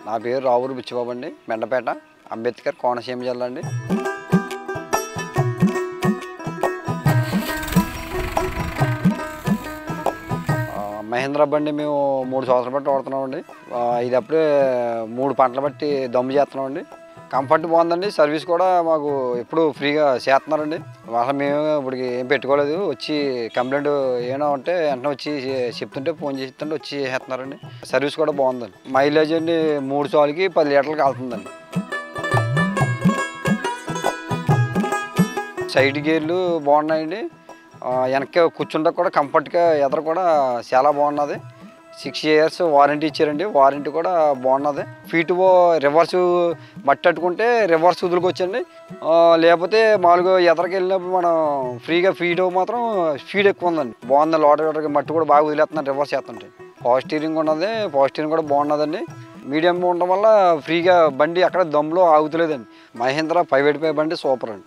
నా పేరు రావూరు బుచ్చిబాబు అండి. మెండపేట, అంబేద్కర్ కోనసీమ జిల్లా అండి. మహేంద్ర బండి మేము 3 సంవత్సరాలు బట్టి వాడుతున్నామండి. ఇది అప్పుడే 3 పంటలు బట్టి దమ్ము చేస్తున్నామండి. కంఫర్ట్ బాగుందండి. సర్వీస్ కూడా మాకు ఎప్పుడు ఫ్రీగా చేస్తున్నారండి. అసలు మేము ఇప్పటికి ఏం పెట్టుకోలేదు. వచ్చి కంప్లైంట్ ఏమైనా ఉంటే వెంటనే వచ్చి చెప్తుంటే ఫోన్ చేస్తుంటే వచ్చి చేస్తున్నారండి. సర్వీస్ కూడా బాగుందండి. మైలేజ్ అండి 3 సార్లకి 10 లీటర్లకి వెళ్తుందండి. సైడ్ గేర్లు బాగున్నాయండి. వెనక్కి కూర్చుంటే కూడా కంఫర్ట్గా ఎదర కూడా చాలా బాగున్నది. 6 ఇయర్స్ వారంటీ ఇచ్చారండి. వారంటీ కూడా బాగున్నది. ఫీట్ రివర్స్ మట్టి అట్టుకుంటే రివర్స్ వదులుకొచ్చండి. లేకపోతే మామూలుగా ఎదరికి వెళ్ళినప్పుడు మనం ఫ్రీగా ఫీట్ మాత్రం స్పీడ్ ఎక్కువ ఉందండి. బాగుంది. లోటకి మట్టి కూడా బాగా వదిలేస్తున్నాను రివర్స్ చేస్తుంటే. పవర్ స్టీరింగ్ ఉన్నది. పవర్ స్టీరింగ్ కూడా బాగున్నదండి. మీడియం ఉండడం వల్ల ఫ్రీగా బండి అక్కడ దమ్ములో ఆగుతలేదండి. మహేంద్ర 585 బండి సూపర్ అండి.